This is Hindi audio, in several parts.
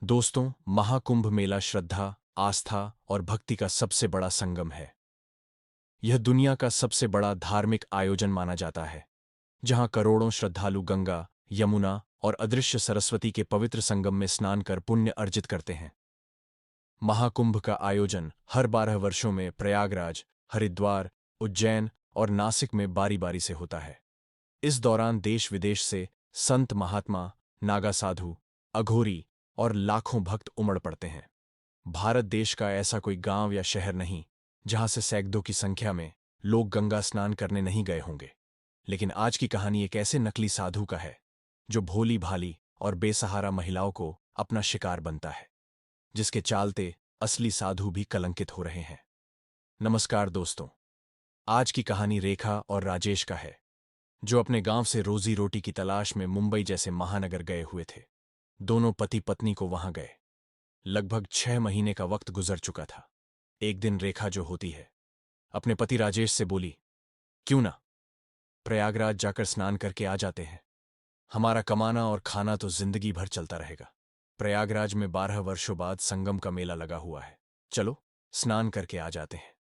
दोस्तों, महाकुंभ मेला श्रद्धा, आस्था और भक्ति का सबसे बड़ा संगम है। यह दुनिया का सबसे बड़ा धार्मिक आयोजन माना जाता है, जहां करोड़ों श्रद्धालु गंगा, यमुना और अदृश्य सरस्वती के पवित्र संगम में स्नान कर पुण्य अर्जित करते हैं। महाकुंभ का आयोजन हर 12 वर्षों में प्रयागराज, हरिद्वार, उज्जैन और नासिक में बारी-बारी से होता है। इस दौरान देश-विदेश से संत महात्मा, नागा साधु, अघोरी और लाखों भक्त उमड़ पड़ते हैं। भारत देश का ऐसा कोई गांव या शहर नहीं जहां से सैकड़ों की संख्या में लोग गंगा स्नान करने नहीं गए होंगे। लेकिन आज की कहानी एक ऐसे नकली साधु का है जो भोली भाली और बेसहारा महिलाओं को अपना शिकार बनता है, जिसके चालते असली साधु भी कलंकित हो रहे हैं। नमस्कार दोस्तों, आज की कहानी रेखा और राजेश का है, जो अपने गांव से रोजी रोटी की तलाश में मुंबई जैसे महानगर गए हुए थे। दोनों पति पत्नी को वहां गए। लगभग 6 महीने का वक्त गुजर चुका था। एक दिन रेखा जो होती है, अपने पति राजेश से बोली, क्यों ना प्रयागराज जाकर स्नान करके आ जाते हैं। हमारा कमाना और खाना तो जिंदगी भर चलता रहेगा। प्रयागराज में 12 वर्षों बाद संगम का मेला लगा हुआ है। चलो स्नान करके आ जाते हैं।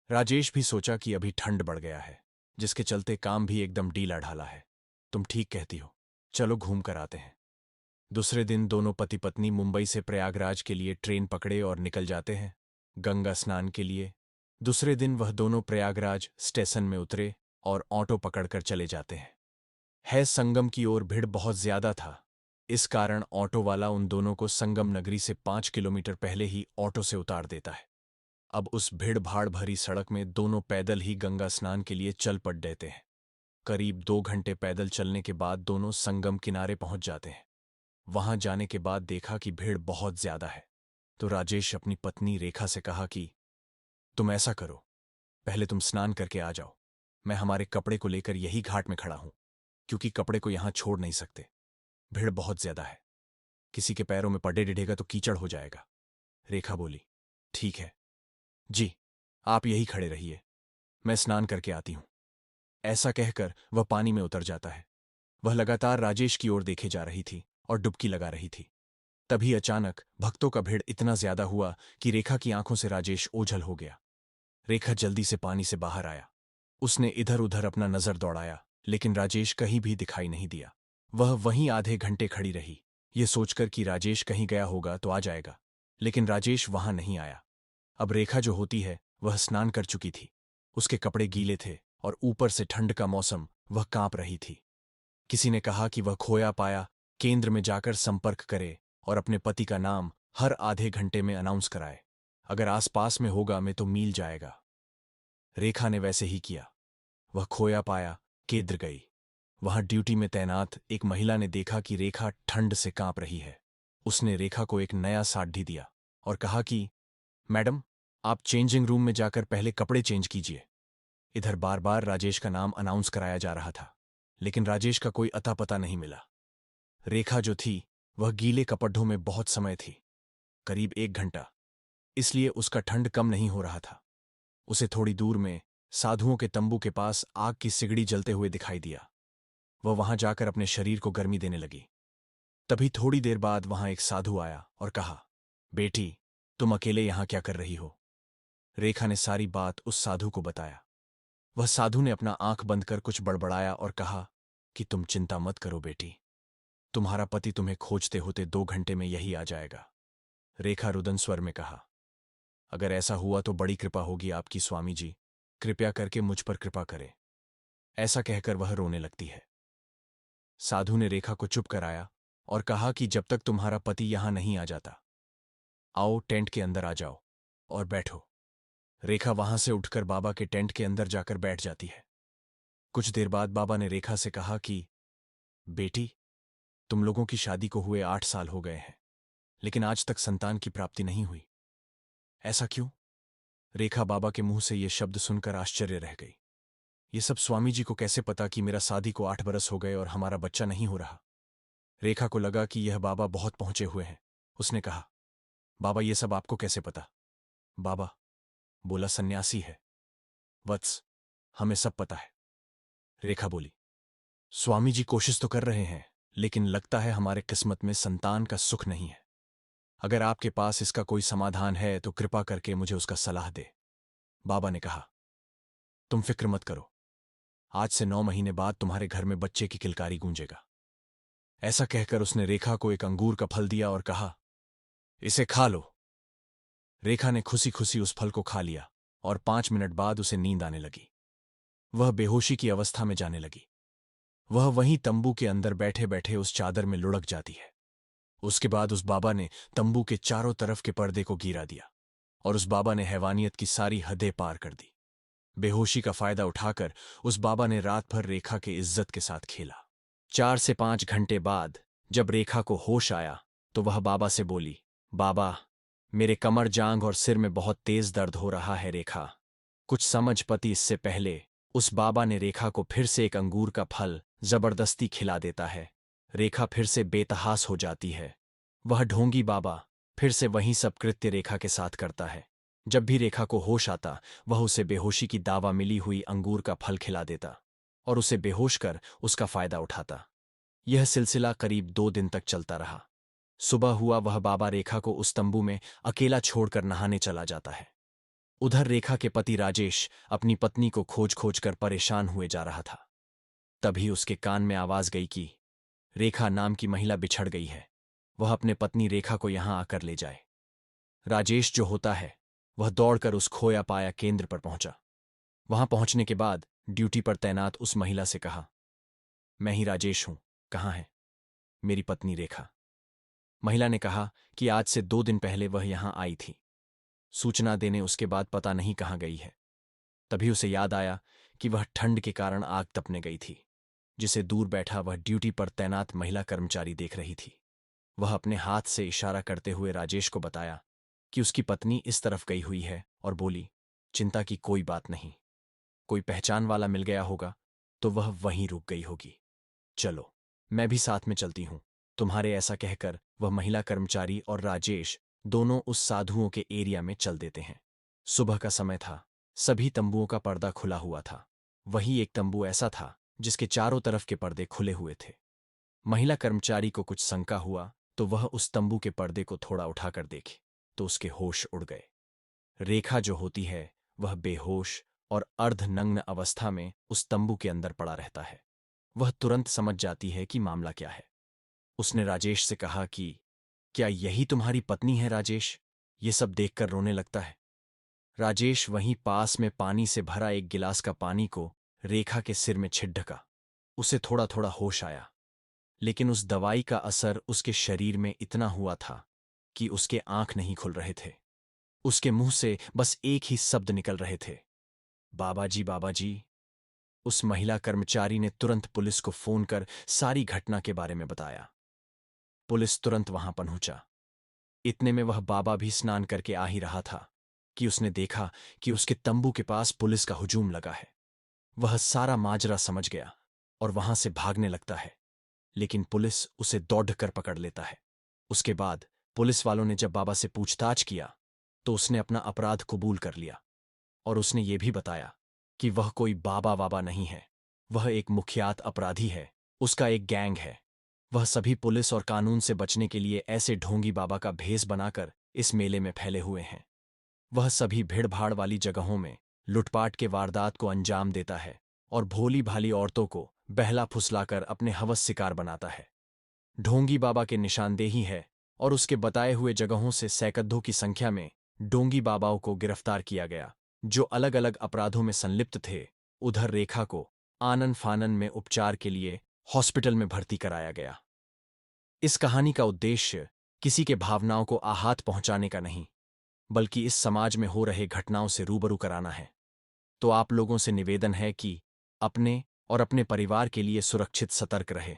राजेश भी सोचा कि अभी ठंड बढ़ गया है, जिसके चलते काम भी एकदम ढीला ढाला है। तुम ठीक कहती हो, चलो घूम कर आते हैं। दूसरे दिन दोनों पति पत्नी मुंबई से प्रयागराज के लिए ट्रेन पकड़े और निकल जाते हैं गंगा स्नान के लिए। दूसरे दिन वह दोनों प्रयागराज स्टेशन में उतरे और ऑटो पकड़कर चले जाते हैं। संगम की ओर भीड़ बहुत ज्यादा था। इस कारण ऑटो वाला उन दोनों को संगम नगरी से 5 किलोमीटर पहले ही ऑटो से उतार देता है। अब उस भीड़ भाड़ भरी सड़क में दोनों पैदल ही गंगा स्नान के लिए चल पड़ देते हैं। करीब 2 घंटे पैदल चलने के बाद दोनों संगम किनारे पहुंच जाते हैं। वहां जाने के बाद देखा कि भीड़ बहुत ज्यादा है, तो राजेश अपनी पत्नी रेखा से कहा कि तुम ऐसा करो, पहले तुम स्नान करके आ जाओ। मैं हमारे कपड़े को लेकर यही घाट में खड़ा हूं, क्योंकि कपड़े को यहां छोड़ नहीं सकते। भीड़ बहुत ज्यादा है, किसी के पैरों में पड़े डिढ़ेगा तो कीचड़ हो जाएगा। रेखा बोली, ठीक है जी, आप यही खड़े रहिए, मैं स्नान करके आती हूं। ऐसा कहकर वह पानी में उतर जाता है। वह लगातार राजेश की ओर देखे जा रही थी और डुबकी लगा रही थी। तभी अचानक भक्तों का भीड़ इतना ज्यादा हुआ कि रेखा की आंखों से राजेश ओझल हो गया। रेखा जल्दी से पानी से बाहर आया। उसने इधर उधर अपना नजर दौड़ाया, लेकिन राजेश कहीं भी दिखाई नहीं दिया। वह वहीं आधे घंटे खड़ी रही, ये सोचकर कि राजेश कहीं गया होगा तो आ जाएगा, लेकिन राजेश वहां नहीं आया। अब रेखा जो होती है, वह स्नान कर चुकी थी। उसके कपड़े गीले थे और ऊपर से ठंड का मौसम, वह कांप रही थी। किसी ने कहा कि वह खोया पाया केंद्र में जाकर संपर्क करे और अपने पति का नाम हर आधे घंटे में अनाउंस कराए। अगर आसपास में होगा में तो मिल जाएगा। रेखा ने वैसे ही किया। वह खोया पाया केंद्र गई। वहां ड्यूटी में तैनात एक महिला ने देखा कि रेखा ठंड से कांप रही है। उसने रेखा को एक नया साड़ी दिया और कहा कि मैडम, आप चेंजिंग रूम में जाकर पहले कपड़े चेंज कीजिए। इधर बार बार राजेश का नाम अनाउंस कराया जा रहा था, लेकिन राजेश का कोई अता पता नहीं मिला। रेखा जो थी, वह गीले कपड़ों में बहुत समय थी, करीब 1 घंटा, इसलिए उसका ठंड कम नहीं हो रहा था। उसे थोड़ी दूर में साधुओं के तंबू के पास आग की सिगड़ी जलते हुए दिखाई दिया। वह वहां जाकर अपने शरीर को गर्मी देने लगी। तभी थोड़ी देर बाद वहां एक साधु आया और कहा, बेटी, तुम अकेले यहां क्या कर रही हो। रेखा ने सारी बात उस साधु को बताया। वह साधु ने अपना आंख बंद कर कुछ बड़बड़ाया और कहा कि तुम चिंता मत करो बेटी, तुम्हारा पति तुम्हें खोजते होते 2 घंटे में यही आ जाएगा। रेखा रुदन स्वर में कहा, अगर ऐसा हुआ तो बड़ी कृपा होगी आपकी स्वामी जी, कृपया करके मुझ पर कृपा करें। ऐसा कहकर वह रोने लगती है। साधु ने रेखा को चुप कराया और कहा कि जब तक तुम्हारा पति यहां नहीं आ जाता, आओ टेंट के अंदर आ जाओ और बैठो। रेखा वहां से उठकर बाबा के टेंट के अंदर जाकर बैठ जाती है। कुछ देर बाद बाबा ने रेखा से कहा कि बेटी, तुम लोगों की शादी को हुए 8 साल हो गए हैं, लेकिन आज तक संतान की प्राप्ति नहीं हुई। ऐसा क्यों। रेखा बाबा के मुंह से ये शब्द सुनकर आश्चर्य रह गई। ये सब स्वामी जी को कैसे पता कि मेरा शादी को 8 बरस हो गए और हमारा बच्चा नहीं हो रहा। रेखा को लगा कि यह बाबा बहुत पहुंचे हुए हैं। उसने कहा, बाबा ये सब आपको कैसे पता। बाबा बोला, सन्यासी है वत्स, हमें सब पता है। रेखा बोली, स्वामी जी कोशिश तो कर रहे हैं, लेकिन लगता है हमारे किस्मत में संतान का सुख नहीं है। अगर आपके पास इसका कोई समाधान है तो कृपा करके मुझे उसका सलाह दे। बाबा ने कहा, तुम फिक्र मत करो, आज से 9 महीने बाद तुम्हारे घर में बच्चे की किलकारी गूंजेगा। ऐसा कहकर उसने रेखा को एक अंगूर का फल दिया और कहा, इसे खा लो। रेखा ने खुशी खुशी उस फल को खा लिया और 5 मिनट बाद उसे नींद आने लगी। वह बेहोशी की अवस्था में जाने लगी। वह वहीं तंबू के अंदर बैठे बैठे उस चादर में लुढ़क जाती है। उसके बाद उस बाबा ने तंबू के चारों तरफ के पर्दे को गिरा दिया और उस बाबा ने हैवानियत की सारी हदें पार कर दी। बेहोशी का फायदा उठाकर उस बाबा ने रात भर रेखा के इज्जत के साथ खेला। 4 से 5 घंटे बाद जब रेखा को होश आया तो वह बाबा से बोली, बाबा, मेरे कमर, जांघ और सिर में बहुत तेज दर्द हो रहा है रेखा। कुछ समझ पति इससे पहले उस बाबा ने रेखा को फिर से एक अंगूर का फल जबरदस्ती खिला देता है। रेखा फिर से बेतहास हो जाती है। वह ढोंगी बाबा फिर से वही सब कृत्य रेखा के साथ करता है। जब भी रेखा को होश आता वह उसे बेहोशी की दावा मिली हुई अंगूर का फल खिला देता और उसे बेहोश कर उसका फायदा उठाता। यह सिलसिला करीब 2 दिन तक चलता रहा। सुबह हुआ वह बाबा रेखा को उस तंबू में अकेला छोड़कर नहाने चला जाता है। उधर रेखा के पति राजेश अपनी पत्नी को खोज खोज कर परेशान हुए जा रहा था। तभी उसके कान में आवाज गई कि रेखा नाम की महिला बिछड़ गई है, वह अपने पत्नी रेखा को यहां आकर ले जाए। राजेश जो होता है वह दौड़कर उस खोया पाया केंद्र पर पहुंचा। वहां पहुंचने के बाद ड्यूटी पर तैनात उस महिला से कहा, मैं ही राजेश हूं, कहाँ है मेरी पत्नी रेखा? महिला ने कहा कि आज से 2 दिन पहले वह यहां आई थी। सूचना देने उसके बाद पता नहीं कहाँ गई है। तभी उसे याद आया कि वह ठंड के कारण आग तपने गई थी, जिसे दूर बैठा वह ड्यूटी पर तैनात महिला कर्मचारी देख रही थी। वह अपने हाथ से इशारा करते हुए राजेश को बताया कि उसकी पत्नी इस तरफ गई हुई है और बोली, चिंता की कोई बात नहीं, कोई पहचान वाला मिल गया होगा तो वह वहीं रुक गई होगी। चलो, मैं भी साथ में चलती हूं तुम्हारे। ऐसा कहकर वह महिला कर्मचारी और राजेश दोनों उस साधुओं के एरिया में चल देते हैं। सुबह का समय था। सभी तंबुओं का पर्दा खुला हुआ था। वही एक तंबू ऐसा था जिसके चारों तरफ के पर्दे खुले हुए थे। महिला कर्मचारी को कुछ शंका हुआ तो वह उस तंबू के पर्दे को थोड़ा उठाकर देखे तो उसके होश उड़ गए। रेखा जो होती है वह बेहोश और अर्धनग्न अवस्था में उस तंबू के अंदर पड़ा रहता है। वह तुरंत समझ जाती है कि मामला क्या है। उसने राजेश से कहा कि क्या यही तुम्हारी पत्नी है राजेश? ये सब देखकर रोने लगता है। राजेश वहीं पास में पानी से भरा एक गिलास का पानी को रेखा के सिर में छिड़का। उसे थोड़ा थोड़ा होश आया, लेकिन उस दवाई का असर उसके शरीर में इतना हुआ था कि उसके आंख नहीं खुल रहे थे। उसके मुंह से बस एक ही शब्द निकल रहे थे, बाबाजी बाबाजी। उस महिला कर्मचारी ने तुरंत पुलिस को फोन कर सारी घटना के बारे में बताया। पुलिस तुरंत वहां पहुंचा। इतने में वह बाबा भी स्नान करके आ ही रहा था कि उसने देखा कि उसके तंबू के पास पुलिस का हुजूम लगा है। वह सारा माजरा समझ गया और वहां से भागने लगता है, लेकिन पुलिस उसे दौड़कर पकड़ लेता है। उसके बाद पुलिस वालों ने जब बाबा से पूछताछ किया तो उसने अपना अपराध कबूल कर लिया और उसने ये भी बताया कि वह कोई बाबा वाबा नहीं है, वह एक मुख्यात अपराधी है। उसका एक गैंग है। वह सभी पुलिस और कानून से बचने के लिए ऐसे ढोंगी बाबा का भेष बनाकर इस मेले में फैले हुए हैं। वह सभी भीड़-भाड़ वाली जगहों में लुटपाट के वारदात को अंजाम देता है और भोली भाली औरतों को बहला फुसलाकर अपने हवस शिकार बनाता है। ढोंगी बाबा के निशानदेही है और उसके बताए हुए जगहों से सैकड़ों की संख्या में ढोंगी बाबाओं को गिरफ्तार किया गया जो अलग अलग अपराधों में संलिप्त थे। उधर रेखा को आनन फानन में उपचार के लिए हॉस्पिटल में भर्ती कराया गया। इस कहानी का उद्देश्य किसी के भावनाओं को आहत पहुंचाने का नहीं, बल्कि इस समाज में हो रहे घटनाओं से रूबरू कराना है। तो आप लोगों से निवेदन है कि अपने और अपने परिवार के लिए सुरक्षित सतर्क रहे।